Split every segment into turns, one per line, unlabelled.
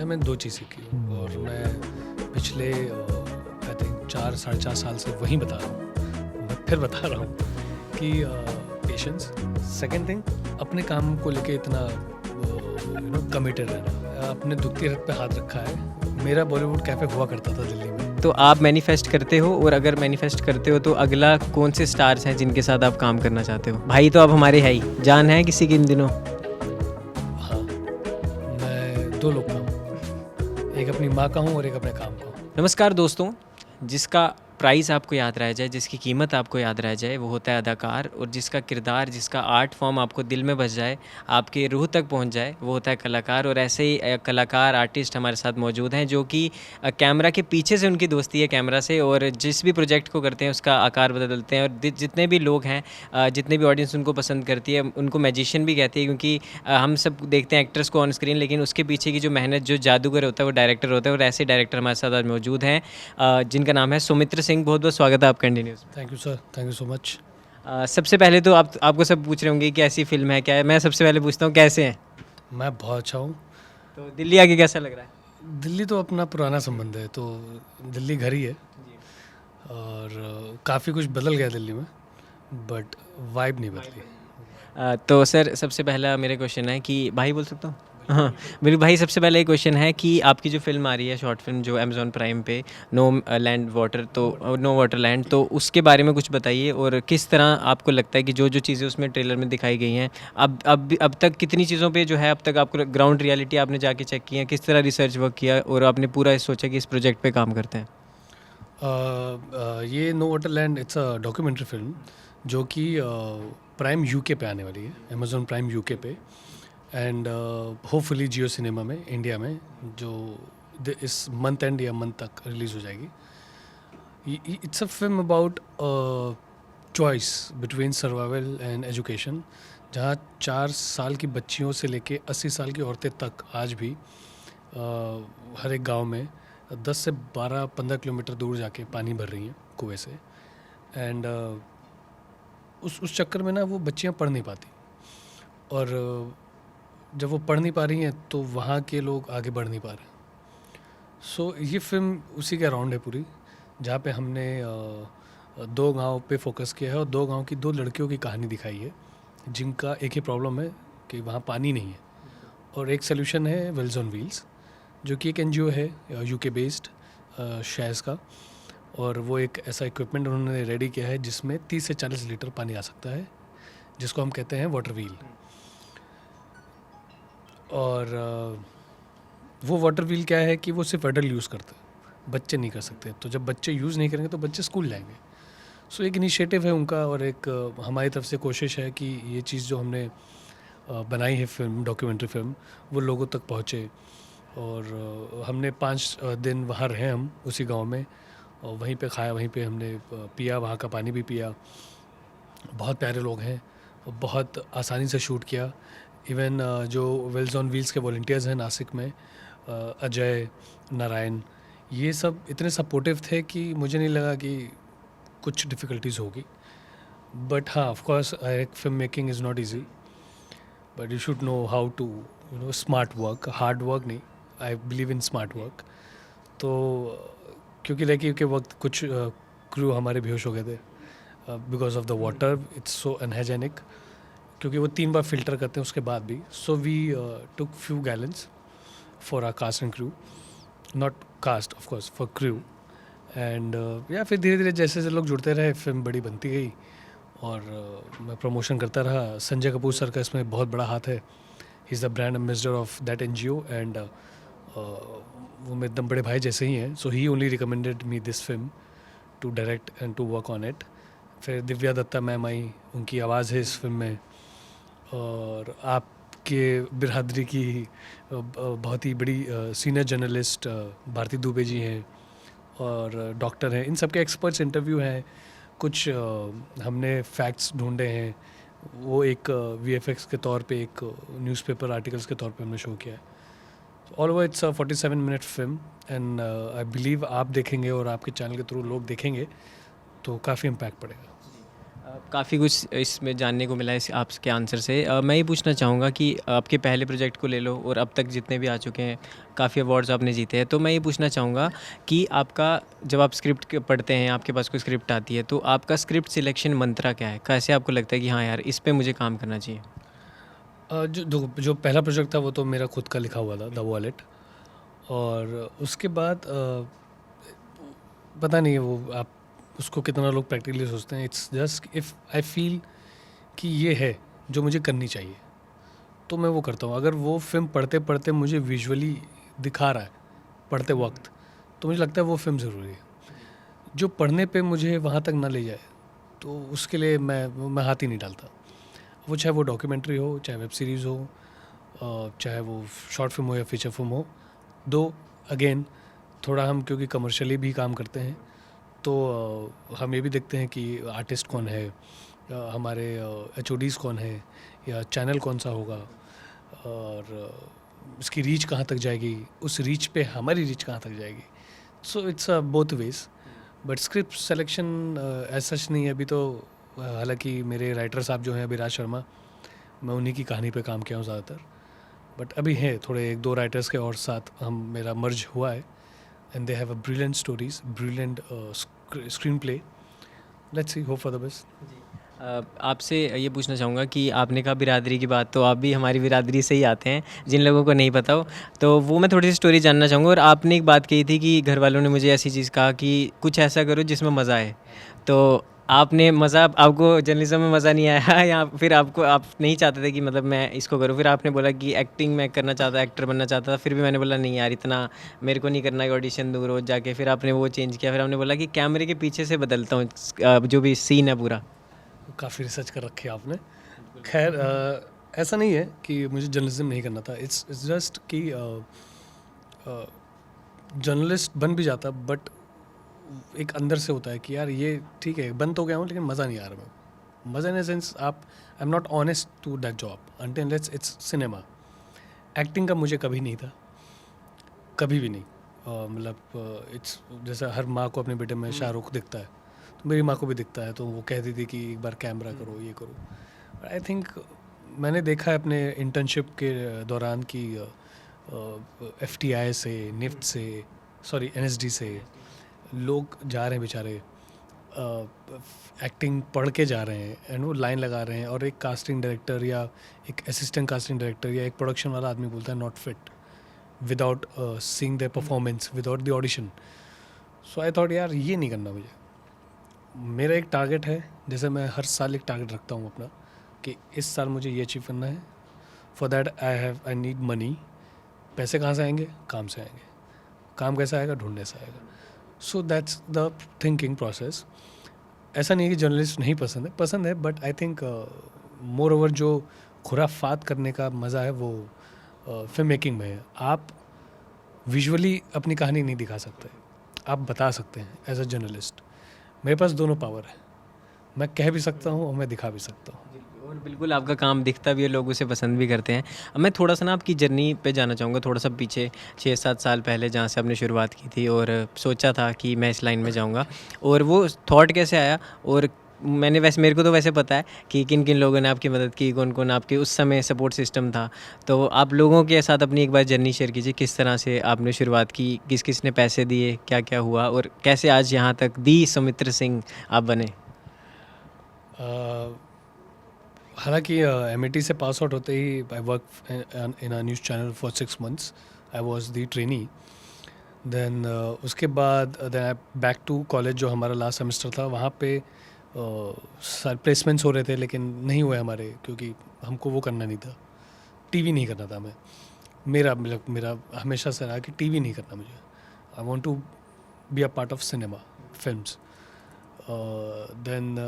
है मैंने 2 चीज़ सीखी और मैं पिछले आई थिंक 4 साढ़े 4 साल से वही बता रहा हूँ। मैं फिर बता रहा हूँ कि पेशेंस, सेकंड थिंग अपने काम को लेके इतना कमिटेड रहना। अपने दुखती रथ पे हाथ रखा है। मेरा बॉलीवुड कैफ़े हुआ करता था दिल्ली में।
तो आप मैनिफेस्ट करते हो, और अगर मैनिफेस्ट करते हो तो अगला कौन से स्टार्स हैं जिनके साथ आप काम करना चाहते हो? भाई तो अब हमारे है ही, जान है किसी की इन दिनों?
हाँ, मैं 2 लोग का हूँ, एक अपनी माँ का हूँ और एक अपने काम का हूँ।
नमस्कार दोस्तों, जिसका प्राइस आपको याद रह जाए, जिसकी कीमत आपको याद रह जाए, वो होता है अदाकार। और जिसका किरदार, जिसका आर्ट फॉर्म आपको दिल में बस जाए, आपके रूह तक पहुंच जाए, वो होता है कलाकार। और ऐसे ही कलाकार, आर्टिस्ट हमारे साथ मौजूद हैं जो कि कैमरा के पीछे से उनकी दोस्ती है कैमरा से, और जिस भी प्रोजेक्ट को करते हैं उसका आकार बदलते हैं। और जितने भी लोग हैं, जितने भी ऑडियंस उनको पसंद करती है, उनको मैजिशियन भी कहती है, क्योंकि हम सब देखते हैं एक्टर्स को ऑन स्क्रीन, लेकिन उसके पीछे की जो मेहनत, जो जादूगर होता है, वो डायरेक्टर होता है। और ऐसे डायरेक्टर हमारे साथ आज मौजूद हैं जिनका नाम है सौमित्र सिंह। बहुत बहुत स्वागत है आपका Indian news.
Thank you sir, thank you so much.
सबसे पहले तो आपको सब पूछ रहे होंगे कि कैसी फिल्म है, क्या है। मैं सबसे पहले पूछता हूँ, कैसे हैं?
मैं बहुत अच्छा हूँ।
तो दिल्ली आके कैसा लग रहा है?
दिल्ली तो अपना पुराना संबंध है, तो दिल्ली घर ही है और काफ़ी कुछ बदल गया दिल्ली में, बट वाइब नहीं बदली।
तो सर, सबसे पहला मेरा क्वेश्चन है कि भाई बोल सकता हूँ? हाँ, मेरे भाई, सबसे पहला एक क्वेश्चन है कि आपकी जो फिल्म आ रही है, शॉर्ट फिल्म जो अमेज़ॉन प्राइम पे, नो लैंड वाटर, तो नो वाटर लैंड, तो उसके बारे में कुछ बताइए। और किस तरह आपको लगता है कि जो जो चीज़ें उसमें ट्रेलर में दिखाई गई हैं, अब तक कितनी चीज़ों पे जो है, अब तक आपको ग्राउंड रियलिटी आपने जाके चेक की है, किस तरह रिसर्च वर्क किया और आपने पूरा सोचा कि इस प्रोजेक्ट पे काम करते हैं?
ये no water land it's a documentary film जो कि प्राइम यूके पे आने वाली है, अमेज़ॉन प्राइम यूके पे, एंड होपफुली जियो सिनेमा में इंडिया में, जो इस मंथ एंड या मंथ तक रिलीज़ हो जाएगी। It's a film about choice between survival and education, जहाँ 4 साल की बच्चियों से लेके 80 साल की औरतें तक आज भी हर एक गांव में 10 से 12-15 किलोमीटर दूर जाके पानी भर रही हैं कुएं से। एंड उस चक्कर में ना वो बच्चियां पढ़ नहीं पाती, और जब वो पढ़ नहीं पा रही हैं तो वहाँ के लोग आगे बढ़ नहीं पा रहे। सो ये फिल्म उसी के अराउंड है पूरी, जहाँ पे हमने 2 गांव पे फोकस किया है और 2 गांव की 2 लड़कियों की कहानी दिखाई है, जिनका एक ही प्रॉब्लम है कि वहाँ पानी नहीं है। और एक सोल्यूशन है वेल्स ऑन व्हील्स, जो कि एक एनजीओ है यूके बेस्ड, शैज़ का। और वो एक ऐसा इक्विपमेंट उन्होंने रेडी किया है जिसमें 30 से 40 लीटर पानी आ सकता है, जिसको हम कहते हैं वाटर व्हील। और वो वाटर व्हील क्या है कि वो सिर्फ एडल्ट यूज़ करते हैं, बच्चे नहीं कर सकते। तो जब बच्चे यूज़ नहीं करेंगे तो बच्चे स्कूल जाएंगे। सो एक इनिशिएटिव है उनका, और एक हमारी तरफ से कोशिश है कि ये चीज़ जो हमने बनाई है फिल्म, डॉक्यूमेंट्री फिल्म, वो लोगों तक पहुँचे। और हमने 5 दिन वहाँ रहे हम उसी गांव में, और वहीं पे खाया, वहीं पे हमने पिया, वहाँ का पानी भी पिया। बहुत प्यारे लोग हैं, बहुत आसानी से शूट किया। इवन जो वेल्स ऑन व्हील्स के वॉलंटियर्स हैं नासिक में, अजय, नारायण, ये सब इतने सपोर्टिव थे कि मुझे नहीं लगा कि कुछ डिफ़िकल्टीज होगी। बट हाँ, ऑफ कोर्स एक film making is not easy, but you should know how to smart work, hard work नहीं, I believe in smart work. तो क्योंकि रेकी के वक्त कुछ क्रू हमारे बेहोश हो गए थे because of the water, it's so unhygienic, क्योंकि वो 3 बार फिल्टर करते हैं उसके बाद भी। So we took few gallons for our cast and crew, not cast of course, for crew. And या फिर धीरे धीरे जैसे जैसे लोग जुड़ते रहे, फिल्म बड़ी बनती गई, और मैं प्रमोशन करता रहा। संजय कपूर सर का इसमें बहुत बड़ा हाथ है, he is the brand ambassador of that NGO, and वो मेरे एकदम बड़े भाई जैसे ही हैं। So he only recommended me this film to direct and to work on it. फिर दिव्या दत्ता मैम आई, उनकी आवाज़ है इस फिल्म में, और आपके बिरादरी की बहुत ही बड़ी सीनियर जर्नलिस्ट भारती दुबे जी हैं, और डॉक्टर हैं। इन सब के एक्सपर्ट्स इंटरव्यू हैं, कुछ हमने फैक्ट्स ढूंढे हैं, वो एक वीएफएक्स के तौर पे, एक न्यूज़पेपर आर्टिकल्स के तौर पे हमने शो किया है। All over it's 47 minute film, and I believe आप देखेंगे और आपके चैनल के थ्रू लोग देखेंगे तो काफ़ी इम्पैक्ट पड़ेगा।
काफ़ी कुछ इसमें जानने को मिला है इस आपके आंसर से। मैं ये पूछना चाहूँगा कि आपके पहले प्रोजेक्ट को ले लो और अब तक जितने भी आ चुके हैं, काफ़ी अवार्ड्स आपने जीते हैं। तो मैं ये पूछना चाहूँगा कि आपका जब आप स्क्रिप्ट पढ़ते हैं, आपके पास कोई स्क्रिप्ट आती है, तो आपका स्क्रिप्ट सिलेक्शन मंत्रा क्या है? कैसे आपको लगता है कि हाँ यार, इस पे मुझे काम करना चाहिए?
जो पहला प्रोजेक्ट था वो तो मेरा खुद का लिखा हुआ था, द वॉलेट। और उसके बाद पता नहीं वो आप उसको कितना लोग प्रैक्टिकली सोचते हैं। It's just if I feel कि ये है जो मुझे करनी चाहिए तो मैं वो करता हूँ। अगर वो फिल्म पढ़ते पढ़ते मुझे विजुअली दिखा रहा है पढ़ते वक्त, तो मुझे लगता है वो फिल्म ज़रूरी है। जो पढ़ने पे मुझे वहाँ तक ना ले जाए तो उसके लिए मैं हाथ ही नहीं डालता। वो चाहे वो डॉक्यूमेंट्री हो, चाहे वेब सीरीज़ हो, चाहे वो शॉर्ट फिल्म हो या फीचर फिल्म हो। दो अगेन थोड़ा हम क्योंकि कमर्शियली भी काम करते हैं तो हम ये भी देखते हैं कि आर्टिस्ट कौन है, हमारे एच कौन है, या चैनल कौन सा होगा, और इसकी रीच कहाँ तक जाएगी, उस रीच पे हमारी रीच कहाँ तक जाएगी। So it's both ways. But script selection ऐसा सच नहीं है अभी तो। हालांकि मेरे राइटर साहब जो हैं अभिराज शर्मा, मैं उन्हीं की कहानी पे काम किया हूँ ज़्यादातर। बट अभी हैं थोड़े एक दो राइटर्स के और साथ हम मेरा मर्ज हुआ है, and they have a brilliant stories, brilliant screen play. Let's see, hope for the best.
आपसे ये पूछना चाहूँगा कि आपने कहा बिरादरी की बात, तो आप भी हमारी बिरादरी से ही आते हैं, जिन लोगों को नहीं पता हो तो वो मैं थोड़ी सी स्टोरी जानना चाहूँगा। और आपने एक बात कही थी कि घर वालों ने मुझे ऐसी चीज़ कहा कि कुछ ऐसा करो जिसमें मज़ा आए। तो आपने मज़ा, आपको जर्नलिज्म में मज़ा नहीं आया या फिर आप नहीं चाहते थे कि मतलब मैं इसको करूँ? फिर आपने बोला कि एक्टिंग मैं करना चाहता, एक्टर बनना चाहता था। फिर भी मैंने बोला नहीं यार, इतना मेरे को नहीं करना है, ऑडिशन दूँ रोज़ जाके। फिर आपने वो चेंज किया, फिर आपने बोला कि कैमरे के पीछे से बदलता हूँ जो भी सीन है पूरा।
काफ़ी रिसर्च कर रखी है आपने। खैर ऐसा नहीं है कि मुझे जर्नलिज्म नहीं करना था। इट्स जस्ट कि जर्नलिस्ट बन भी जाता, बट एक अंदर से होता है कि यार ये ठीक है, बन तो गया हूँ लेकिन मज़ा नहीं आ रहा मैं। मज़ा इन द सेंस आप I am not honest to that job until let's it's cinema. Acting का मुझे कभी नहीं था, कभी भी नहीं। मतलब इट्स जैसा हर माँ को अपने बेटे में शाहरुख दिखता है, तो मेरी माँ को भी दिखता है, तो वो कहती थी कि एक बार कैमरा करो, ये करो। आई थिंक मैंने देखा है अपने इंटर्नशिप के दौरान कि FTI से, निफ्ट से, सॉरी NSD से लोग जा रहे हैं बेचारे, एक्टिंग पढ़ के जा रहे हैं एंड वो लाइन लगा रहे हैं, और एक कास्टिंग डायरेक्टर या एक असिस्टेंट कास्टिंग डायरेक्टर या एक प्रोडक्शन वाला आदमी बोलता है not fit without seeing the performance, without the audition. So I thought यार ये नहीं करना मुझे। मेरा एक टारगेट है, जैसे मैं हर साल एक टारगेट रखता हूँ अपना कि इस साल मुझे ये अचीव करना है। For that I need money. पैसे कहाँ से आएंगे? काम से आएंगे। काम कैसे आएगा? ढूंढने से आएगा। So that's the thinking process. ऐसा नहीं है कि जर्नलिस्ट नहीं पसंद है, पसंद है, but I think more over जो खुराफात करने का मज़ा है वो फिल्म मेकिंग में है। आप विजुअली अपनी कहानी नहीं दिखा सकते, आप बता सकते हैं एज अ जर्नलिस्ट। मेरे पास दोनों पावर है, मैं कह भी सकता हूँ और मैं दिखा भी सकता हूँ।
और बिल्कुल आपका काम दिखता भी है, लोग उसे पसंद भी करते हैं। अब मैं थोड़ा सा ना आपकी जर्नी पे जाना चाहूँगा, थोड़ा सा पीछे 6-7 साल पहले जहाँ से आपने शुरुआत की थी और सोचा था कि मैं इस लाइन में जाऊँगा, और वो थॉट कैसे आया? और मैंने वैसे, मेरे को तो वैसे पता है कि किन किन लोगों ने आपकी मदद की, कौन कौन आपके उस समय सपोर्ट सिस्टम था। तो आप लोगों के साथ अपनी एक बार जर्नी शेयर कीजिए, किस तरह से आपने शुरुआत की, किस किस ने पैसे दिए, क्या क्या हुआ, और कैसे आज यहाँ तक दी सौमित्र सिंह आप बने?
हालांकि MIT से पास आउट होते ही I work in a news channel for 6 months। I was the trainee. Then उसके बाद then I back to college, जो हमारा लास्ट सेमेस्टर था वहाँ पे सारे प्लेसमेंट्स हो रहे थे लेकिन नहीं हुए हमारे, क्योंकि हमको वो करना नहीं था, टीवी नहीं करना था। मेरा मेरा हमेशा से रहा कि टीवी नहीं करना मुझे। I want to be a part of cinema, films. Then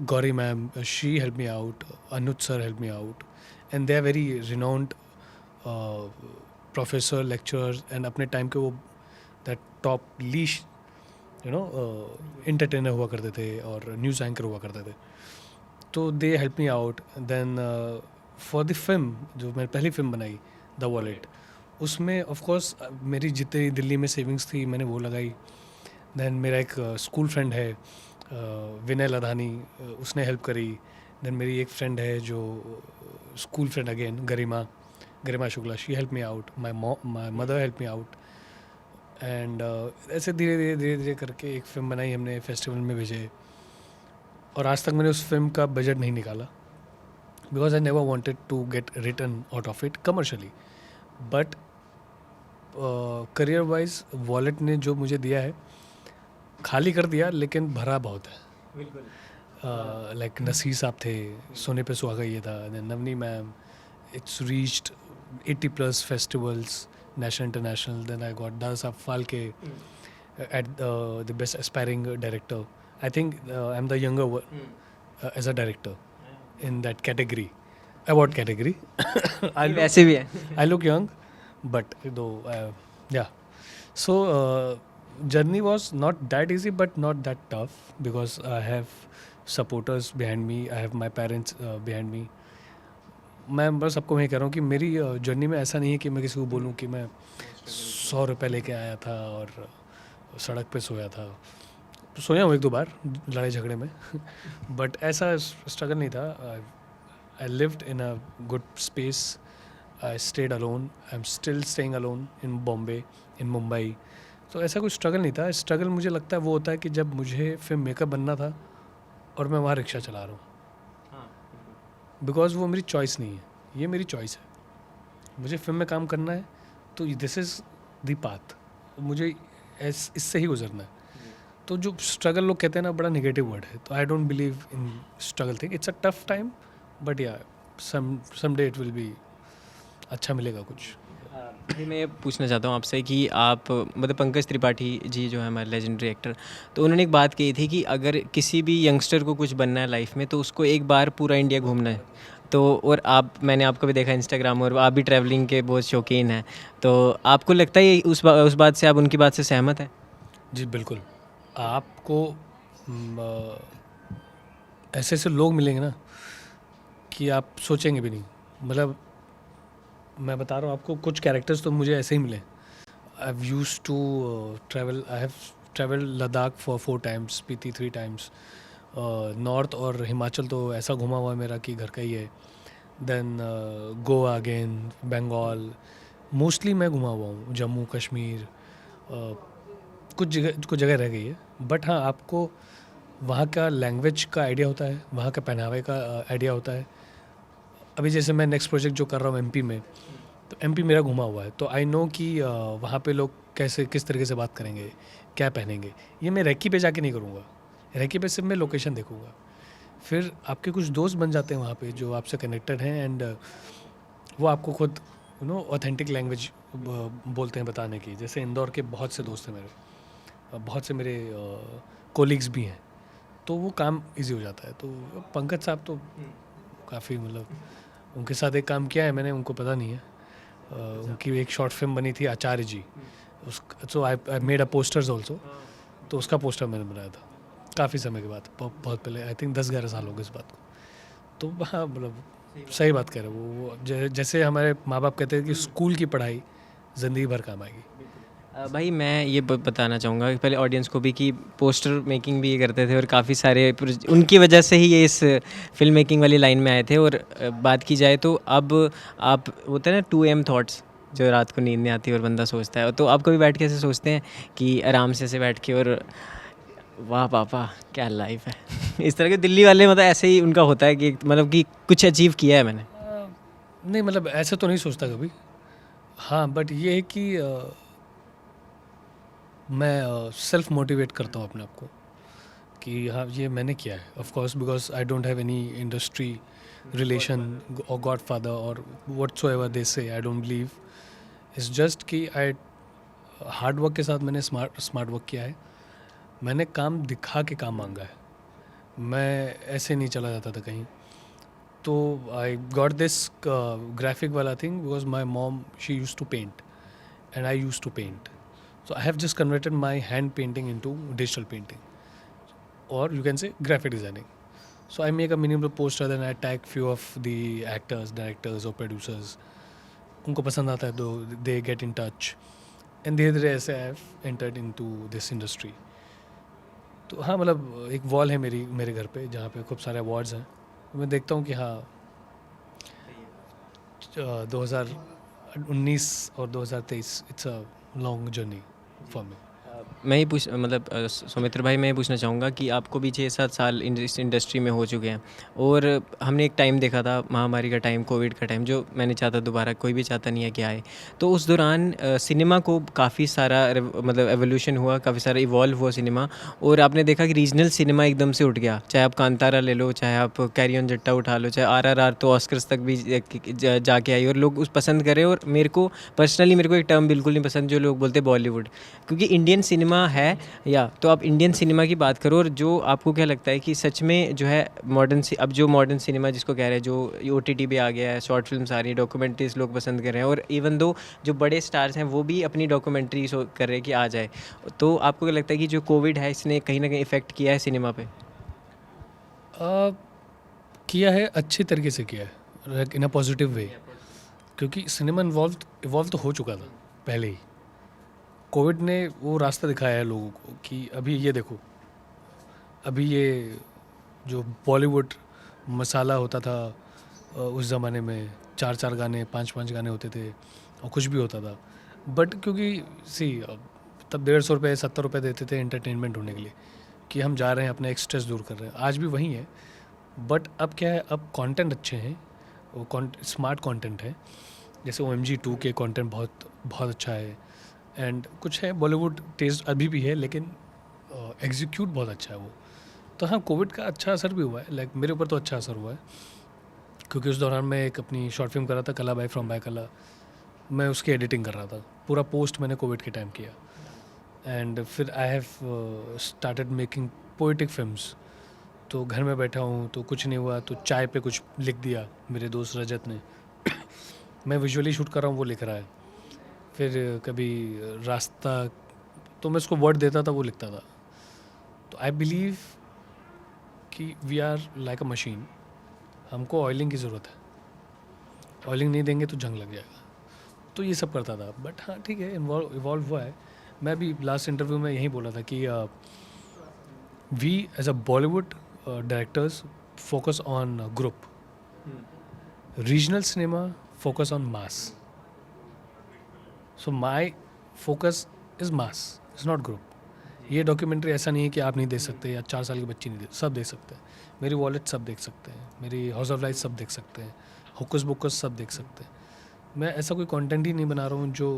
Gauri ma'am, she helped me out. Anuj sir helped me out, and they are very renowned professor, lecturers, and अपने टाइम के वो that top leash entertainer हुआ करते थे और news anchor हुआ करते थे। तो they help me out. Then for the film, जो मैंने पहली फिल्म बनाई द वॉलेट, उसमें ऑफ कोर्स मेरी जितनी दिल्ली में सेविंग्स थी मैंने वो लगाई। देन मेरा एक स्कूल फ्रेंड है विनय लधानी, उसने हेल्प करी. देन मेरी एक फ्रेंड है जो school friend again, Garima Shukla, she help me out. My mother help me out. And ऐसे धीरे धीरे करके एक फिल्म बनाई हमने, फेस्टिवल में भेजे. और आज तक मैंने उस फिल्म का बजट नहीं निकाला, because I never wanted to get return out of it commercially. But career wise wallet ने जो मुझे दिया है, खाली कर दिया लेकिन भरा बहुत है.
बिल्कुल.
लाइक नसीर साहब थे, सोने पे सुहागा ये था, Navni ma'am. It's reached 80+ festivals, national, international. Then I got Dada Saab Phalke at the best aspiring director. I think I'm the younger one as a director in that category, award category. I look,
वैसे भी है.
I look young, but though, yeah. So journey was not that easy, but not that tough, because I have supporters behind me. I have my parents behind me. मैं बस सबको वही कह रहा हूँ कि मेरी जर्नी में ऐसा नहीं है कि मैं किसी को बोलूँ कि मैं 100 रुपये लेके आया था और सड़क पे सोया था. सोया हूँ 1-2 बार लड़ाई झगड़े में. बट ऐसा स्ट्रगल नहीं था. I lived in a good space. I stayed alone. I am still staying alone in Bombay, in Mumbai. तो ऐसा कोई स्ट्रगल नहीं था. स्ट्रगल मुझे लगता है वो होता है कि जब मुझे फिल्म मेकअप बनना था और मैं वहाँ रिक्शा चला रहा हूँ, बिकॉज वो मेरी चॉइस नहीं है, ये मेरी चॉइस है. मुझे फिल्म में काम करना है तो दिस इज़ द पाथ, मुझे इससे ही गुजरना है. तो जो स्ट्रगल लोग कहते हैं ना, बड़ा नेगेटिव वर्ड है, तो I don't believe in struggle thing. It's a tough time, but yeah some day it will be, अच्छा मिलेगा कुछ.
अभी मैं ये पूछना चाहता हूँ आपसे कि आप मतलब पंकज त्रिपाठी जी जो है हमारे लेजेंडरी एक्टर, तो उन्होंने एक बात कही थी कि अगर किसी भी यंगस्टर को कुछ बनना है लाइफ में तो उसको एक बार पूरा इंडिया घूमना है. तो और मैंने आपको भी देखा इंस्टाग्राम, और आप भी ट्रैवलिंग के बहुत शौकीन हैं, तो आपको लगता है उस बात से, आप उनकी बात से सहमत हैं?
जी बिल्कुल. आपको ऐसे ऐसे लोग मिलेंगे ना कि आप सोचेंगे भी नहीं. मतलब मैं बता रहा हूँ आपको, कुछ कैरेक्टर्स तो मुझे ऐसे ही मिले. I have used to travel. I have travel Ladakh for 4 times, Spiti 3 times. North और हिमाचल तो ऐसा घुमा हुआ है मेरा कि घर का ही है. Then Goa again, Bengal. Mostly मैं घुमा हुआ हूँ. जम्मू कश्मीर, कुछ जगह रह गई है. बट हाँ, आपको वहाँ का लैंग्वेज का आइडिया होता है, वहाँ का पहनावे का आइडिया होता है. अभी जैसे मैं नेक्स्ट प्रोजेक्ट जो कर रहा हूँ एमपी में, तो एमपी मेरा घुमा हुआ है, तो आई नो कि वहाँ पे लोग किस तरीके से बात करेंगे, क्या पहनेंगे. ये मैं रेकी पे जाके नहीं करूँगा. रेकी पे सिर्फ मैं लोकेशन देखूँगा. फिर आपके कुछ दोस्त बन जाते हैं वहाँ पे जो आपसे कनेक्टेड हैं, एंड वो आपको खुद ऑथेंटिक लैंग्वेज बोलते हैं बताने की. जैसे इंदौर के बहुत से दोस्त हैं मेरे, बहुत से मेरे कोलिग्स भी हैं, तो वो काम इजी हो जाता है. तो पंकज साहब तो काफ़ी, मतलब उनके साथ एक काम किया है मैंने, उनको पता नहीं है. उनकी एक शॉर्ट फिल्म बनी थी Acharya ji, so I made a posters also. तो उसका पोस्टर मैंने बनाया था काफ़ी समय के बाद, बहुत पहले. आई थिंक 10-11 साल हो गए इस बात को. तो हाँ, मतलब सही बात कह रहे हो. वो जैसे हमारे माँ बाप कहते हैं कि स्कूल की पढ़ाई ज़िंदगी भर काम आएगी.
भाई मैं ये बताना चाहूँगा कि पहले ऑडियंस को भी कि पोस्टर मेकिंग भी ये करते थे, और काफ़ी सारे उनकी वजह से ही ये इस फिल्म मेकिंग वाली लाइन में आए थे. और बात की जाए तो अब आप होता है ना 2 AM थॉट्स, जो रात को नींद नहीं आती और बंदा सोचता है, तो आप कभी बैठ के ऐसे सोचते हैं कि आराम से बैठ के, और वाह पापा क्या लाइफ है. इस तरह के दिल्ली वाले मतलब ऐसे ही उनका होता है कि मतलब कि कुछ अचीव किया है मैंने.
नहीं, मतलब ऐसे तो नहीं सोचता कभी. हाँ, बट ये है कि मैं सेल्फ मोटिवेट करता हूँ अपने आप को कि हाँ, ये मैंने किया है. Of course, because I don't have any industry relation और गॉड फादर और व्हाटसोएवर दे से. आई डोंट बिलीव. इट्स जस्ट कि आई हार्ड वर्क के साथ मैंने स्मार्ट वर्क किया है. मैंने काम दिखा के काम मांगा है. मैं ऐसे नहीं चला जाता था कहीं. तो आई गॉट दिस ग्राफिक वाला thing because my mom, she use to paint and I use to paint. So I have just converted my hand painting into digital painting, or you can say graphic designing. So I make a minimal poster, then I tag few of the actors, directors or producers. उनको पसंद आता है तो they get in touch, and धीरे धीरे ऐसे I have entered into this industry. तो हाँ, मतलब एक वॉल है मेरे घर पे जहाँ पे खूब सारे अवार्ड्स हैं। तो मैं देखता हूँ कि हाँ, 2019 और 2023 it's a long journey for me.
मैं ही पूछ मतलब सौमित्र भाई, मैं ये पूछना चाहूँगा कि आपको भी 6-7 साल इस इंडस्ट्री में हो चुके हैं, और हमने एक टाइम देखा था, महामारी का टाइम, कोविड का टाइम, जो मैं नहीं चाहता दोबारा, कोई भी चाहता नहीं है कि आए। तो उस दौरान सिनेमा को काफ़ी सारा मतलब एवोल्यूशन हुआ, काफ़ी सारा इवॉल्व हुआ सिनेमा, और आपने देखा कि रीजनल सिनेमा एकदम से उठ गया। चाहे आप कांतारा ले लो, चाहे आप कैरी ऑन जट्टा उठा लो, चाहे RRR तो ऑस्कर्स तक भी जाके आई, और लोग उस पसंद करें। और मेरे को पर्सनली, मेरे को एक टर्म बिल्कुल नहीं पसंद जो लोग बोलते हैं बॉलीवुड, क्योंकि इंडियन सिनेमा है। या तो आप इंडियन सिनेमा की बात करो, और जो आपको क्या लगता है कि सच में जो है अब जो मॉडर्न सिनेमा जिसको कह रहे हैं, जो OTT पे आ गया है, शॉर्ट फिल्म्स आ रही हैं, डॉक्यूमेंट्रीज लोग पसंद कर रहे हैं, और इवन दो जो बड़े स्टार्स हैं वो भी अपनी डॉक्यूमेंट्री कर रहे हैं कि आ जाए, तो आपको क्या लगता है कि जो कोविड है इसने कहीं ना कहीं इफेक्ट किया है सिनेमा पे?
किया है, अच्छी तरीके से किया है, इन अ पॉजिटिव वे, क्योंकि सिनेमा इवॉल्व तो हो चुका था पहले ही। कोविड ने वो रास्ता दिखाया है लोगों को कि अभी ये देखो, अभी ये जो बॉलीवुड मसाला होता था उस ज़माने में, 4 गाने, 5 गाने होते थे और कुछ भी होता था। बट क्योंकि सी तब 150 रुपये 70 रुपये देते थे एंटरटेनमेंट होने के लिए, कि हम जा रहे हैं अपना एक स्ट्रेस दूर कर रहे हैं। आज भी वही है, बट अब क्या है, अब कंटेंट अच्छे हैं, वो स्मार्ट कंटेंट है। जैसे OMG 2 के कंटेंट बहुत बहुत अच्छा है, एंड कुछ है बॉलीवुड टेस्ट अभी भी है, लेकिन एग्जीक्यूट बहुत अच्छा है वो। तो हाँ, कोविड का अच्छा असर भी हुआ है, लाइक मेरे ऊपर तो अच्छा असर हुआ है, क्योंकि उस दौरान मैं एक अपनी शॉर्ट फिल्म कर रहा था, कला बाई फ्रॉम बाय कला। मैं उसकी एडिटिंग कर रहा था, पूरा पोस्ट मैंने कोविड के टाइम किया। एंड फिर I have started making poetic films. तो घर में बैठा हूँ तो कुछ नहीं हुआ तो चाय पे कुछ लिख दिया मेरे दोस्त रजत ने। मैं विजुअली शूट कर रहा हूँ, वो लिख रहा है। फिर कभी रास्ता, तो मैं उसको वर्ड देता था, वो लिखता था। तो आई बिलीव कि we are like a machine, हमको ऑयलिंग की ज़रूरत है। ऑयलिंग नहीं देंगे तो जंग लग जाएगा। तो ये सब करता था, बट हाँ ठीक है, इवॉल्व हुआ है। मैं भी लास्ट इंटरव्यू में यही बोला था कि we as a Bollywood directors focus on group, regional cinema focus on mass. So my focus is mass, is not group. ये डॉक्यूमेंट्री ऐसा नहीं है कि आप नहीं दे सकते या 4 साल के बच्चे नहीं दे, सब देख सकते हैं। मेरी वॉलेट सब देख सकते हैं, मेरी हाउस ऑफ लाइफ सब देख सकते हैं, हुक्स बुक्स सब देख सकते हैं। मैं ऐसा कोई कंटेंट ही नहीं बना रहा हूँ जो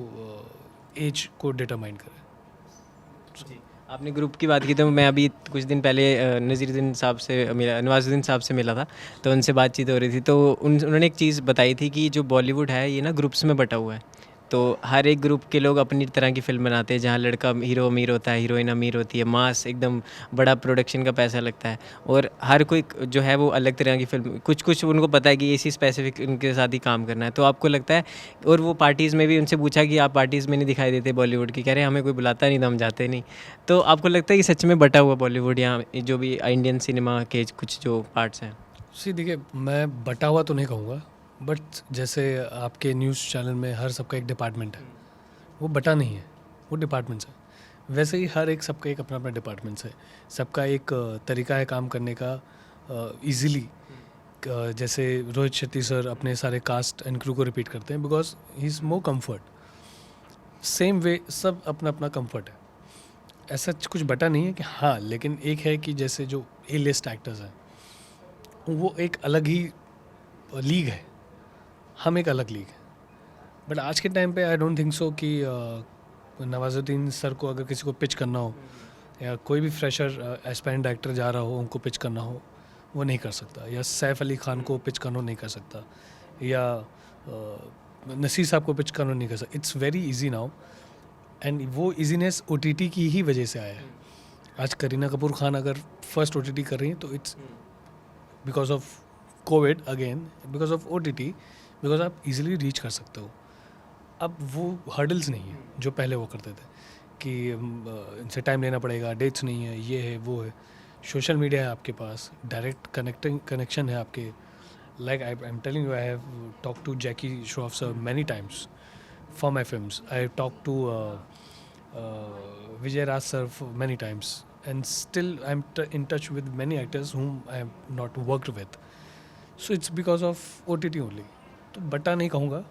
एज को डिटरमाइन करे।
जी, आपने ग्रुप की बात की, तो मैं अभी कुछ दिन पहले नज़ीरुद्दीन साहब से मिला, नवाजुद्दीन साहब से मिला था, तो उनसे बातचीत हो रही थी, तो उन्होंने एक चीज़ बताई थी कि जो बॉलीवुड है ये ना ग्रुप्स में बटा हुआ है। तो हर एक ग्रुप के लोग अपनी तरह की फ़िल्म बनाते हैं, जहाँ लड़का हीरो अमीर होता है, हीरोइन अमीर होती है, मास एकदम बड़ा प्रोडक्शन का पैसा लगता है, और हर कोई जो है वो अलग तरह की फ़िल्म, कुछ कुछ उनको पता है कि इसी स्पेसिफिक उनके साथ ही काम करना है। तो आपको लगता है, और वो पार्टीज़ में भी उनसे पूछा कि आप पार्टीज़ में नहीं दिखाई देते बॉलीवुड की, कह रहे हैं हमें कोई बुलाता नहीं तो हम जाते नहीं। तो आपको लगता है कि सच में बटा हुआ बॉलीवुड, या जो भी इंडियन सिनेमा के कुछ जो पार्ट्स हैं?
सी देखिए, मैं बटा हुआ तो नहीं कहूँगा, बट जैसे आपके न्यूज़ चैनल में हर सबका एक डिपार्टमेंट है, वो बटा नहीं है, वो डिपार्टमेंट्स है। वैसे ही हर एक सबका एक अपना अपना डिपार्टमेंट्स है, सबका एक तरीका है काम करने का इजीली। जैसे रोहित शेट्टी सर अपने सारे कास्ट एंड क्रू को रिपीट करते हैं because he is more comfort. Same way सब अपना अपना कम्फर्ट है, ऐसा कुछ बटा नहीं है कि हाँ। लेकिन एक है कि जैसे जो ए लिस्ट एक्टर्स हैं वो एक अलग ही लीग है, हम एक अलग लीग है। बट आज के टाइम पे आई डोंट थिंक सो कि नवाजुद्दीन सर को अगर किसी को पिच करना हो, या कोई भी फ्रेशर एस्पायरेंट डायरेक्टर जा रहा हो उनको पिच करना हो, वो नहीं कर सकता। या सैफ अली खान को पिच करना नहीं कर सकता, या नसीर साहब को पिच करना नहीं कर सकता। It's very easy now, and वो इजीनेस OTT की ही वजह से आया है। आज करीना कपूर खान अगर फर्स्ट OTT कर रही हैं तो it's because of Covid, again because of OTT, because आप इजीली रीच कर सकते हो। अब वो हर्डल्स नहीं है जो पहले वो करते थे कि इनसे टाइम लेना पड़ेगा, डेट्स नहीं है, ये है वो है। सोशल मीडिया है आपके पास, डायरेक्ट कनेक्शन है आपके। Like I am telling you, I have talk to Jackie Shroff sir many times for my films. I talked to Vijay Raj sir for many times and still I'm in touch with many actors whom I have not worked with. So it's because of OTT only. तो बटा नहीं कहूँगा,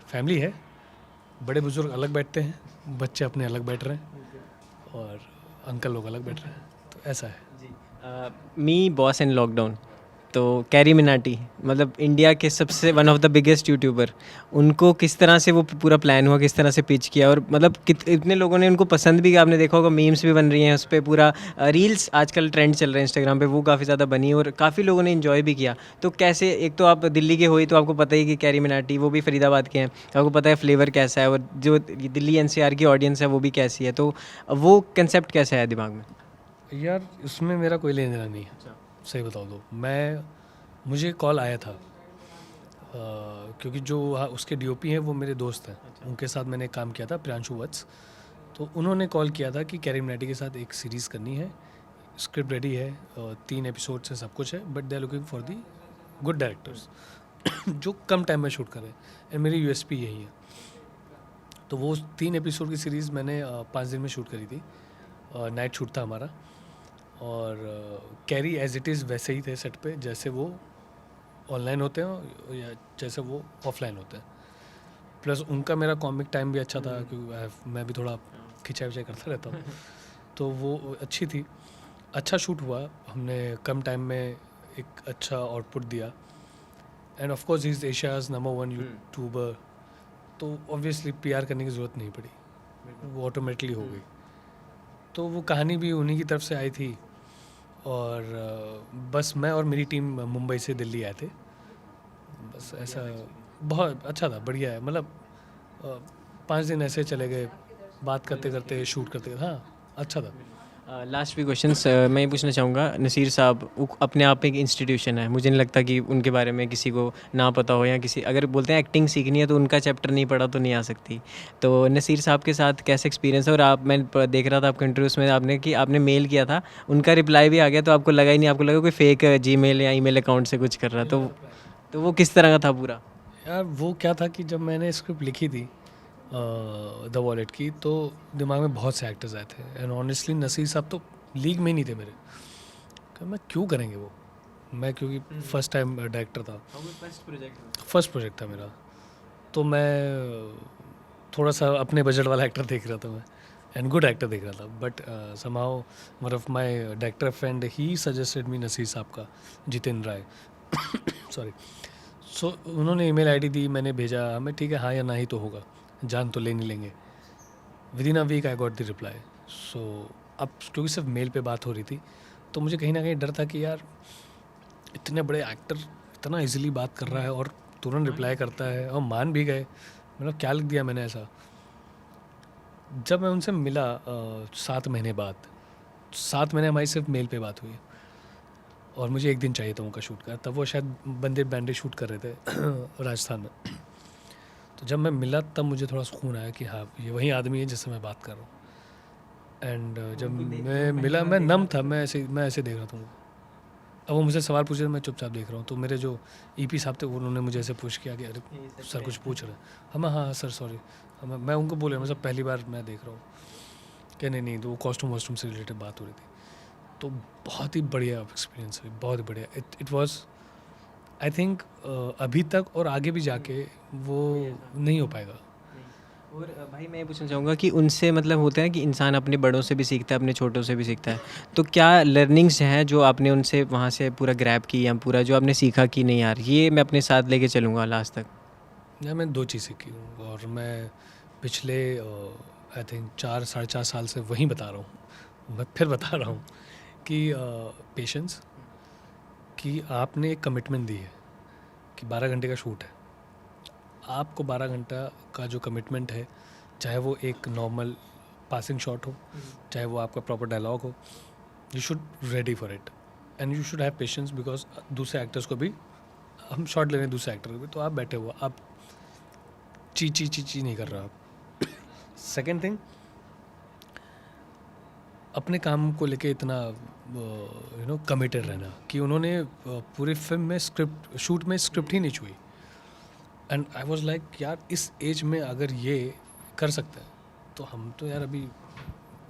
family है, बड़े बुजुर्ग अलग बैठते हैं, बच्चे अपने अलग बैठ रहे हैं और अंकल लोग अलग बैठ रहे हैं, तो ऐसा है.
मी बॉस इन लॉकडाउन, तो कैरी मिनाटी मतलब इंडिया के सबसे one of the biggest YouTuber, उनको किस तरह से वो पूरा प्लान हुआ, किस तरह से पिच किया, और मतलब इतने लोगों ने उनको पसंद भी किया. आपने देखा होगा मीम्स भी बन रही हैं उस पर, पूरा रील्स आजकल ट्रेंड चल रहे हैं इंस्टाग्राम पे, वो काफ़ी ज़्यादा बनी और काफ़ी लोगों ने इन्जॉय भी किया. तो कैसे, एक तो आप दिल्ली के हो ही तो आपको पता ही कि कैरी मिनाटी, वो भी फरीदाबाद के हैं, आपको पता है फ्लेवर कैसा है, और जो दिल्ली एनसीआर की ऑडियंस है वो भी कैसी है, तो वो कंसेप्ट कैसा है दिमाग में?
यार इसमें मेरा कोई लेना देना नहीं है, सही बताओ तो. मुझे कॉल आया था क्योंकि जो उसके डीओपी हैं वो मेरे दोस्त हैं, उनके साथ मैंने काम किया था, प्रियांशु वत्स. तो उन्होंने कॉल किया था कि कैरी मिनाटी के साथ एक सीरीज़ करनी है, स्क्रिप्ट रेडी है, 3 एपिसोड से सब कुछ है, but they are looking for the good directors जो कम टाइम में शूट करें, एंड मेरी यूएसपी यही है. तो वो 3 एपिसोड की सीरीज़ मैंने 5 दिन में शूट करी थी. नाइट शूट था हमारा, और कैरी एज इट इज़ वैसे ही थे सेट पे जैसे वो ऑनलाइन होते हैं या जैसे वो ऑफलाइन होते हैं. प्लस उनका मेरा कॉमिक टाइम भी अच्छा था, क्योंकि मैं भी थोड़ा खिंचाई विचाई करता रहता हूँ, तो वो अच्छी थी. अच्छा शूट हुआ, हमने कम टाइम में एक अच्छा आउटपुट दिया. End of course he is Asia's number 1 YouTuber, तो ऑब्वियसली पीआर करने की ज़रूरत नहीं पड़ी, वो ऑटोमेटिकली हो गई. तो वो कहानी भी उन्हीं की तरफ से आई थी, और बस मैं और मेरी टीम मुंबई से दिल्ली आए थे. बस ऐसा बहुत अच्छा था, बढ़िया है. मतलब 5 दिन ऐसे चले गए, बात करते करते शूट करते, हाँ अच्छा था.
लास्ट भी क्वेश्चंस मैं ये पूछना चाहूँगा, नसीर साहब अपने आप में एक इंस्टीट्यूशन है, मुझे नहीं लगता कि उनके बारे में किसी को ना पता हो, या किसी अगर बोलते हैं एक्टिंग सीखनी है तो उनका चैप्टर नहीं पढ़ा तो नहीं आ सकती. तो नसीर साहब के साथ कैसे एक्सपीरियंस है? और आप, मैं देख रहा था आपके इंटरव्यूज़ में आपने कि आपने मेल किया था, उनका रिप्लाई भी आ गया, तो आपको लगा ही नहीं, आपको लगा कोई फेक जीमेल या ईमेल अकाउंट से कुछ कर रहा, तो वो किस तरह का था पूरा?
यार वो क्या था कि जब मैंने स्क्रिप्ट लिखी थी द वॉलेट की, तो दिमाग में बहुत से एक्टर्स आए थे, एंड ऑनेस्टली नसीर साहब तो लीग में ही नहीं थे मेरे. मैं क्यों करेंगे वो, मैं क्योंकि फर्स्ट टाइम डायरेक्टर था, फर्स्ट प्रोजेक्ट था मेरा, तो मैं थोड़ा सा अपने बजट वाला एक्टर देख रहा था मैं, एंड गुड एक्टर देख रहा था. But somehow one of my director friend ही सजेस्टेड मी नसीर साहब का, जितेंद्र राय सॉरी. सो उन्होंने ईमेल आईडी दी, मैंने भेजा, हमें ठीक है हाँ या ना ही तो होगा, जान तो ले नहीं लेंगे. Within a week I got the reply. So अब क्योंकि सिर्फ मेल पे बात हो रही थी, तो मुझे कहीं ना कहीं डर था कि यार इतने बड़े एक्टर इतना इजीली बात कर रहा है और तुरंत रिप्लाई करता है, और मान भी गए. मतलब क्या लिख दिया मैंने ऐसा. जब मैं उनसे मिला 7 महीने बाद, 7 महीने हमारी सिर्फ मेल पे बात हुई, और मुझे एक दिन चाहिए था उनका शूट का. तब वो शायद बंदे बैंडे शूट कर रहे थे राजस्थान में. तो जब मैं मिला तब मुझे थोड़ा सुकून आया कि हाँ ये वही आदमी है जिससे मैं बात कर रहा हूँ. एंड जब मैं मिला, मैं नम था, मैं ऐसे देख रहा था उनको. अब वो मुझे सवाल पूछ रहे, मैं चुपचाप देख रहा हूँ. तो मेरे जो ईपी साहब थे उन्होंने मुझे ऐसे पूछ किया कि अरे सर कुछ पूछ रहे हैं. हाँ सर सॉरी. मैं उनको बोले, मैं सब पहली बार मैं देख रहा हूँ. क्या नहीं, तो वो कॉस्ट्यूम वॉस्ट्यूम से रिलेटेड बात हो रही थी. तो बहुत ही बढ़िया एक्सपीरियंस है, बहुत ही बढ़िया. इट वॉज आई थिंक अभी तक और आगे भी जाके वो नहीं हो पाएगा.
और भाई मैं ये पूछना चाहूँगा कि उनसे मतलब होता है कि इंसान अपने बड़ों से भी सीखता है, अपने छोटों से भी सीखता है, तो क्या लर्निंग्स हैं जो आपने उनसे वहाँ से पूरा ग्रैब की, या पूरा जो आपने सीखा कि नहीं यार ये मैं अपने साथ लेके चलूँगा लास्ट तक?
या मैं 2 चीज़ सीखी हूँ, और मैं पिछले आई थिंक 4 साढ़े 4 साल से वहीं बता रहा हूँ. मैं फिर बता रहा हूँ कि पेशेंस, कि आपने एक कमिटमेंट दी है कि 12 घंटे का शूट है, आपको 12 घंटा का जो कमिटमेंट है, चाहे वो एक नॉर्मल पासिंग शॉट हो, चाहे वो आपका प्रॉपर डायलॉग हो, you should ready for it, and you should have patience. Because दूसरे एक्टर्स को भी हम शॉट ले रहे हैं, दूसरे एक्टर को भी, तो आप बैठे हुआ, आप ची नहीं कर रहा आप. सेकेंड थिंग, अपने काम को लेके इतना कमिटेड रहना कि उन्होंने पूरी फिल्म में शूट में स्क्रिप्ट ही नहीं छुई. एंड आई वाज लाइक यार इस एज में अगर ये कर सकते हैं तो हम तो यार अभी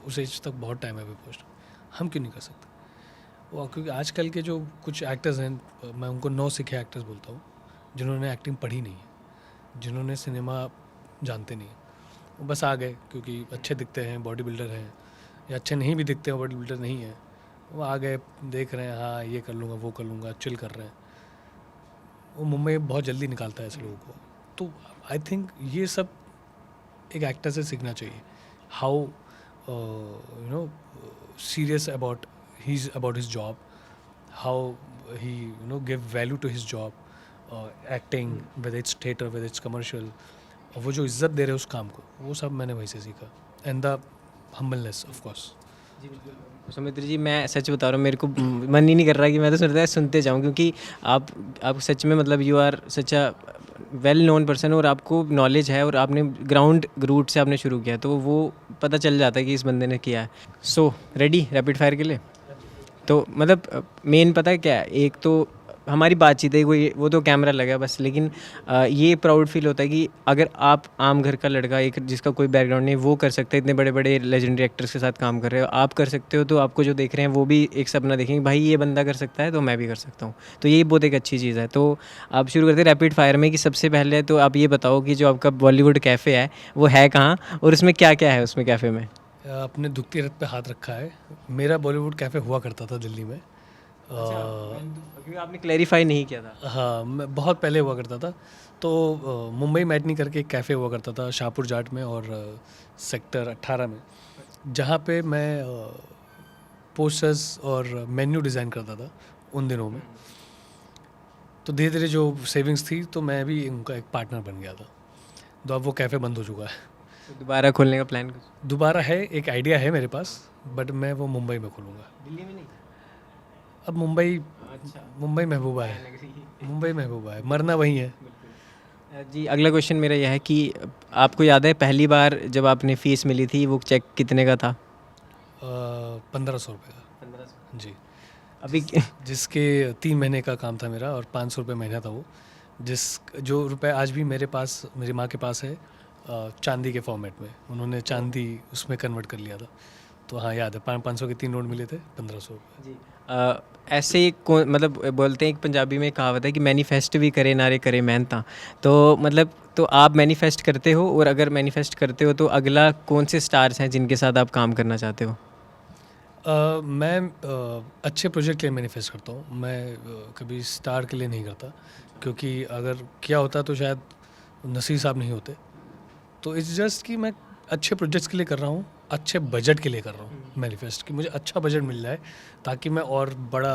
उस एज तक बहुत टाइम है अभी पहुँचना. हम क्यों नहीं कर सकते? वो क्योंकि आजकल के जो कुछ एक्टर्स हैं, मैं उनको नौ सीखे एक्टर्स बोलता हूँ, जिन्होंने एक्टिंग पढ़ी नहीं है, जिन्होंने सिनेमा जानते नहीं हैं, वो बस आ गए क्योंकि अच्छे दिखते हैं, बॉडी बिल्डर हैं, या अच्छे नहीं भी दिखते हैं, बॉडी बिल्डर नहीं है, वो आ गए, देख रहे हैं, हाँ ये कर लूँगा, वो कर लूँगा, चिल कर रहे हैं। वो मुंबई बहुत जल्दी निकालता है ऐसे लोगों को। तो आई थिंक ये सब एक एक्टर से सीखना चाहिए, how you know serious about his job, how he give value to his job, acting, whether it's theater, whether it's commercial, और वो जो इज्जत दे रहे हैं उस काम को, वो सब मैंने वहीं से सीखा, and the humbleness of course.
Sumitra ji, मैं सच बता रहा हूँ, मेरे को मन ही नहीं कर रहा कि मैं तो सुनता है सुनते जाऊँ, क्योंकि आप सच में मतलब you are such a well known person, और आपको नॉलेज है और आपने ग्राउंड रूट से आपने शुरू किया, तो वो पता चल जाता है कि इस बंदे ने किया है। सो रेडी रैपिड फायर के लिए? तो मतलब मेन पता है क्या है, एक तो हमारी बातचीत है, वो तो कैमरा लगा है बस, लेकिन ये प्राउड फील होता है कि अगर आप आम घर का लड़का, एक जिसका कोई बैकग्राउंड नहीं, वो कर सकते हैं, इतने बड़े बड़े लेजेंडरी एक्टर्स के साथ काम कर रहे हो, आप कर सकते हो, तो आपको जो देख रहे हैं वो भी एक सपना देखेंगे, भाई ये बंदा कर सकता है तो मैं भी कर सकता हूँ। तो ये बहुत एक अच्छी चीज़ है। तो आप शुरू करते हैं रैपिड फायर में कि सबसे पहले तो आप ये बताओ कि जो आपका बॉलीवुड कैफ़े है वो है कहाँ, और उसमें क्या क्या है उसमें कैफ़े में?
अपने दुखती रथ पे हाथ रखा है। मेरा बॉलीवुड कैफ़े हुआ करता था दिल्ली में।
क्योंकि आपने क्लैरिफाई नहीं किया था।
हाँ, मैं बहुत पहले हुआ करता था। तो मुंबई मैटनी करके एक कैफ़े हुआ करता था शाहपुर जाट में और सेक्टर 18 में, जहाँ पे मैं पोस्टर्स और मेन्यू डिज़ाइन करता था उन दिनों में। तो धीरे धीरे जो सेविंग्स थी, तो मैं भी उनका एक पार्टनर बन गया था। तो अब वो कैफ़े बंद हो चुका है।
तो दोबारा खोलने का प्लान कुछ?
दोबारा है, एक आइडिया है मेरे पास, बट मैं वो मुंबई में खोलूँगा।
दिल्ली में नहीं?
अब मुंबई,
अच्छा,
मुंबई महबूबा है, मुंबई महबूबा है, मरना वहीं है।
जी अगला क्वेश्चन मेरा यह है कि आपको याद है पहली बार जब आपने फ़ीस मिली थी वो चेक कितने का था?
1500 रुपये का।
1500।
जी,
अभी
जिसके 3 महीने का काम था मेरा, और 500 रुपये महीना था वो। जो रुपए आज भी मेरे पास, मेरी माँ के पास है, चांदी के फॉर्मेट में, उन्होंने चांदी उसमें कन्वर्ट कर लिया था। तो हाँ याद है, 500 के 3 नोट मिले थे, 1500 रुपये।
जी ऐसे मतलब बोलते हैं, एक पंजाबी में एक कहावत है कि मैनिफेस्ट भी करे नारे करे मेहनता। तो मतलब तो आप मैनिफेस्ट करते हो, और अगर मैनिफेस्ट करते हो तो अगला कौन से स्टार्स हैं जिनके साथ आप काम करना चाहते हो?
मैं अच्छे प्रोजेक्ट के लिए मैनिफेस्ट करता हूँ। मैं कभी स्टार के लिए नहीं करता, क्योंकि अगर किया होता तो शायद नसीब साहब नहीं होते। तो इट्स जस्ट कि मैं अच्छे प्रोजेक्ट्स के लिए कर रहा हूँ, अच्छे बजट के लिए कर रहा हूँ मैनिफेस्ट, कि मुझे अच्छा बजट मिल जाए ताकि मैं और बड़ा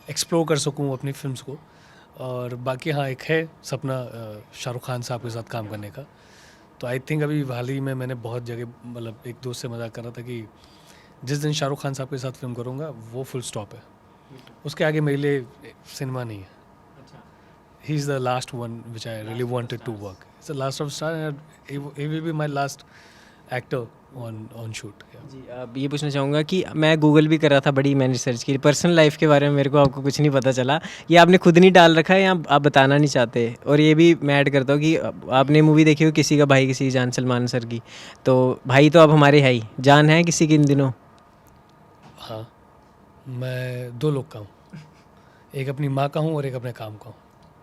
एक्सप्लोर कर सकूँ अपनी फिल्म्स को। और बाकी हाँ, एक है सपना शाहरुख खान साहब के साथ काम करने का। तो आई थिंक अभी हाल ही में मैंने बहुत जगह, मतलब एक दोस्त से मजाक कर रहा था कि जिस दिन शाहरुख खान साहब के साथ फिल्म करूँगा वो फुल स्टॉप है, उसके आगे मेरे लिए सिनेमा नहीं है।
अच्छा,
he is the last one which I really wanted to work. It's the last of star, and he will be my last actor on shoot.
जी अब ये पूछना चाहूँगा कि मैं गूगल भी कर रहा था, बड़ी मैंने रिसर्च की, पर्सनल लाइफ के बारे में मेरे को आपको कुछ नहीं पता चला। ये आपने खुद नहीं डाल रखा है या आप बताना नहीं चाहते? और ये भी मैं ऐड करता हूँ कि आपने मूवी देखी हो किसी का भाई किसी की जान, सलमान सर की, तो भाई तो अब हमारे है ही, जान है किसी की इन दिनों?
हाँ, मैं 2 लोग का हूँ, एक अपनी माँ का हूँ और एक अपने काम का हूँ।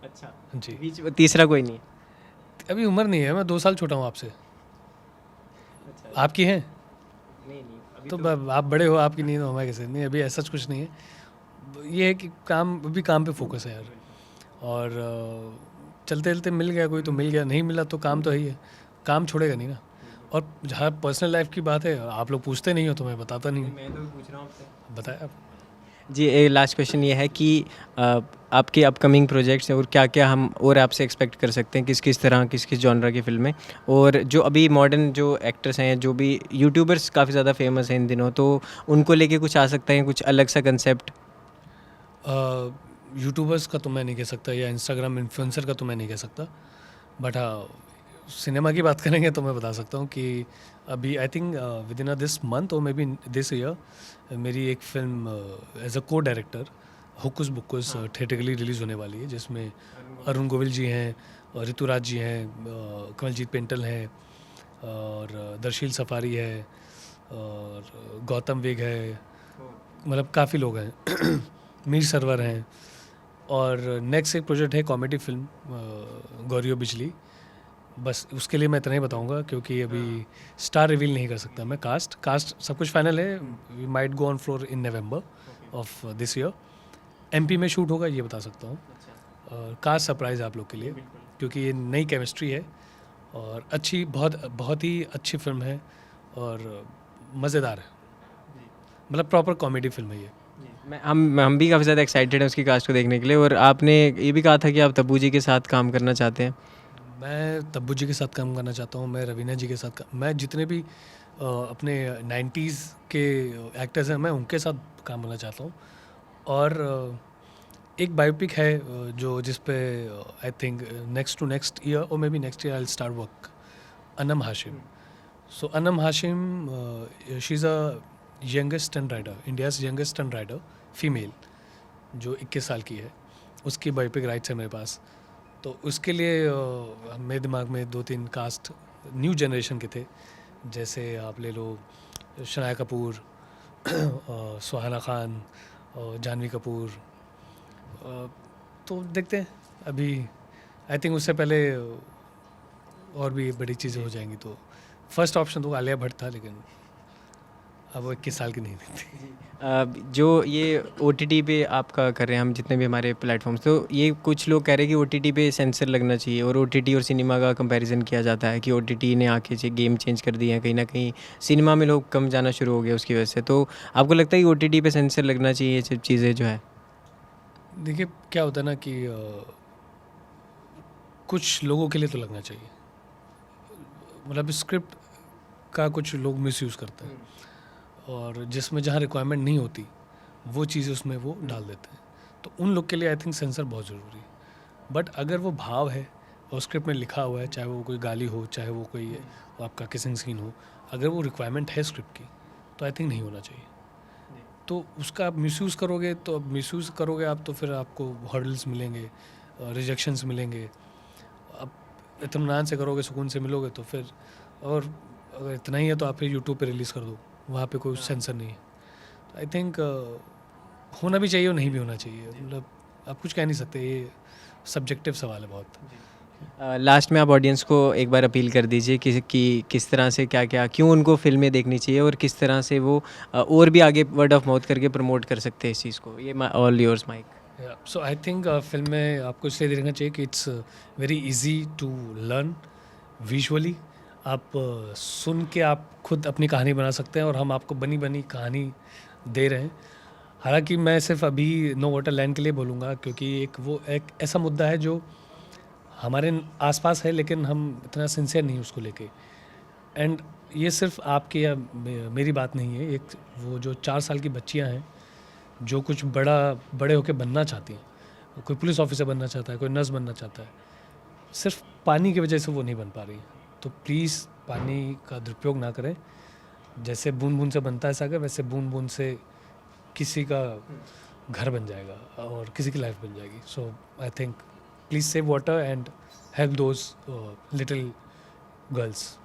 अच्छा,
जी,
बीच तीसरा कोई नहीं?
अभी उम्र नहीं है, मैं 2 साल छोटा हूँ आपसे।
अच्छा,
आपकी हैं?
नहीं नहीं अभी
तो आप बड़े हो, आपकी नहीं, तो हमारे कैसे नहीं, अभी ऐसा कुछ नहीं है। ये है कि काम, अभी काम पे फोकस है यार। और चलते चलते मिल गया कोई तो मिल गया, नहीं मिला तो काम तो है ही है, काम छोड़ेगा नहीं ना। और जहाँ पर्सनल लाइफ की बात है, आप लोग पूछते नहीं हो तो मैं बताता नहीं हूँ।
मैं तो पूछ रहा हूँ आपसे।
बताया आप।
जी एक लास्ट क्वेश्चन ये है कि आपके अपकमिंग प्रोजेक्ट्स हैं और क्या क्या हम और आपसे एक्सपेक्ट कर सकते हैं, किस किस तरह किस किस जॉनरा की फिल्में, और जो अभी मॉडर्न जो एक्टर्स हैं, जो भी यूट्यूबर्स काफ़ी ज़्यादा फेमस हैं इन दिनों, तो उनको लेके कुछ आ सकता है, कुछ अलग सा कंसेप्ट?
यूट्यूबर्स का तो मैं नहीं कह सकता, या इंस्टाग्राम इन्फ्लुएंसर का तो मैं नहीं कह सकता, बट हाँ, सिनेमा की बात करेंगे तो मैं बता सकता हूँ कि अभी I think with in this month और मे बी दिस ईयर मेरी एक फिल्म एज अ को डायरेक्टर हुकुस बुकुस थिएटरली रिलीज़ होने वाली है, जिसमें अरुण गोविल जी हैं, और ऋतुराज जी हैं, कमलजीत पेंटल हैं, और दर्शील सफारी है, और गौतम वेग है, मतलब काफ़ी लोग हैं मीर सरवर हैं, और नेक्स्ट एक प्रोजेक्ट है कॉमेडी फिल्म गौरियो बिजली। बस उसके लिए मैं इतना ही बताऊंगा क्योंकि अभी स्टार रिवील नहीं कर सकता मैं। कास्ट सब कुछ फाइनल है। We might go on floor in November of this year. MP में शूट होगा ये बता सकता हूँ। कास्ट सरप्राइज़ आप लोग के लिए क्योंकि ये नई केमिस्ट्री है और अच्छी बहुत ही अच्छी फिल्म है और मज़ेदार है। मतलब प्रॉपर कॉमेडी फिल्म है ये।
हम भी काफ़ी ज़्यादा एक्साइटेड हैं उसकी कास्ट को देखने के लिए। और आपने ये भी कहा था कि आप तब्बू जी के साथ काम करना चाहते हैं।
मैं तब्बू जी के साथ काम करना चाहता हूँ, मैं रवीना जी के साथ मैं जितने भी अपने 90s के एक्टर्स हैं मैं उनके साथ काम करना चाहता हूँ। और एक बायोपिक है जो जिस पे आई थिंक नेक्स्ट ईयर और may be next year I will start work, Anam Hashim. So Anam Hashim she is a youngest stunt rider, India's youngest stunt rider female, जो 21 साल की है। उसकी बायोपिक राइट्स है मेरे पास। तो उसके लिए मेरे दिमाग में 2-3 कास्ट न्यू जनरेशन के थे, जैसे आप ले लो शनाया कपूर, सुहाना खान और जानवी कपूर। तो देखते हैं अभी। आई थिंक उससे पहले और भी बड़ी चीज़ें हो जाएंगी। तो फर्स्ट ऑप्शन तो आलिया भट्ट था, लेकिन अब वो 21 साल की नहीं थी।
जो ये OTT पे आपका कर रहे हैं हम जितने भी हमारे प्लेटफॉर्म्स, तो ये कुछ लोग कह रहे हैं कि OTT पे सेंसर लगना चाहिए और OTT और सिनेमा का कंपैरिजन किया जाता है कि OTT ने आके गेम चेंज कर दिए हैं। कहीं ना कहीं सिनेमा में लोग कम जाना शुरू हो गए उसकी वजह से। तो आपको लगता है कि OTT पे सेंसर लगना चाहिए ये सब चीज़ें जो है?
देखिए क्या होता है ना कि कुछ लोगों के लिए तो लगना चाहिए। मतलब स्क्रिप्ट का कुछ लोग मिसयूज़ करते हैं और जिसमें जहाँ रिक्वायरमेंट नहीं होती वो चीज़ उसमें वो डाल देते हैं। तो उन लोग के लिए आई थिंक सेंसर बहुत ज़रूरी है। बट अगर वो भाव है और स्क्रिप्ट में लिखा हुआ है, चाहे वो कोई गाली हो, चाहे वो कोई आपका किसिंग सीन हो, अगर वो रिक्वायरमेंट है स्क्रिप्ट की तो आई थिंक नहीं होना चाहिए। तो उसका आप मिसयूज़ करोगे तो अब मिसयूज़ करोगे आप तो फिर आपको हर्डल्स मिलेंगे, रिजेक्शंस मिलेंगे। अब इत्मीनान से करोगे, सुकून से मिलोगे तो फिर, और अगर इतना ही है तो आप फिर यूट्यूब पे रिलीज़ कर दो, वहाँ पे कोई सेंसर नहीं है। तो आई थिंक होना भी चाहिए और नहीं भी होना चाहिए। मतलब आप कुछ कह नहीं सकते, ये सब्जेक्टिव सवाल है बहुत।
लास्ट में आप ऑडियंस को एक बार अपील कर दीजिए कि किस तरह से क्या क्या क्यों उनको फिल्में देखनी चाहिए और किस तरह से वो और भी आगे वर्ड ऑफ माउथ करके प्रमोट कर सकते हैं इस चीज़ को। ये all yours mic.
So I think film में आपको इसलिए देखना चाहिए कि it's very easy to learn visually. आप सुन के आप खुद अपनी कहानी बना सकते हैं और हम आपको बनी बनी कहानी दे रहे हैं। हालांकि मैं सिर्फ अभी नो वाटर लैंड के लिए बोलूँगा क्योंकि एक ऐसा मुद्दा है जो हमारे आसपास है लेकिन हम इतना सिंसियर नहीं उसको लेके। एंड ये सिर्फ आपकी या मेरी बात नहीं है। एक वो जो 4 साल की बच्चियां हैं जो कुछ बड़े होके बनना चाहती हैं, कोई पुलिस ऑफिसर बनना चाहता है, कोई नर्स बनना चाहता है, सिर्फ पानी की वजह से वो नहीं बन पा रही हैं। तो प्लीज़ पानी का दुरुपयोग ना करें। जैसे बूंद बूंद से बनता है सागर, वैसे बूंद बूंद से किसी का घर बन जाएगा और किसी की लाइफ बन जाएगी। So I think please save water and help those little girls.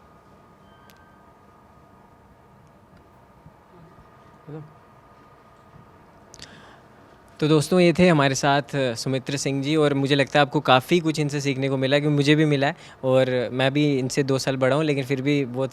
तो दोस्तों ये थे हमारे साथ सुमित्र सिंह जी और मुझे लगता है आपको काफ़ी कुछ इनसे सीखने को मिला, क्योंकि मुझे भी मिला है और मैं भी इनसे 2 साल बड़ा हूँ, लेकिन फिर भी बहुत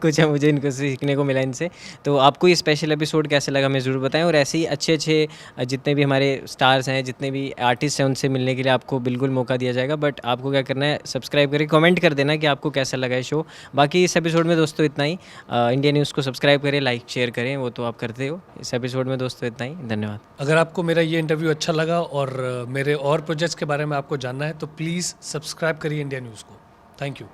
कुछ है मुझे इनको सीखने को मिला इनसे। तो आपको ये स्पेशल एपिसोड कैसा लगा हमें ज़रूर बताएं और ऐसे ही अच्छे जितने भी हमारे स्टार्स हैं, जितने भी आर्टिस्ट हैं, उनसे मिलने के लिए आपको बिल्कुल मौका दिया जाएगा। बट आपको क्या करना है, सब्सक्राइब करके कमेंट कर देना कि आपको कैसा लगा है शो। बाकी इस एपिसोड में दोस्तों इतना ही। इंडिया न्यूज़ को सब्सक्राइब करें, लाइक शेयर करें, वो तो आप करते हो। इस एपिसोड में दोस्तों इतना ही, धन्यवाद।
अगर आपको मेरा ये इंटरव्यू अच्छा लगा और मेरे और प्रोजेक्ट्स के बारे में आपको जानना है तो प्लीज़ सब्सक्राइब करिए इंडिया न्यूज़ को। Thank you.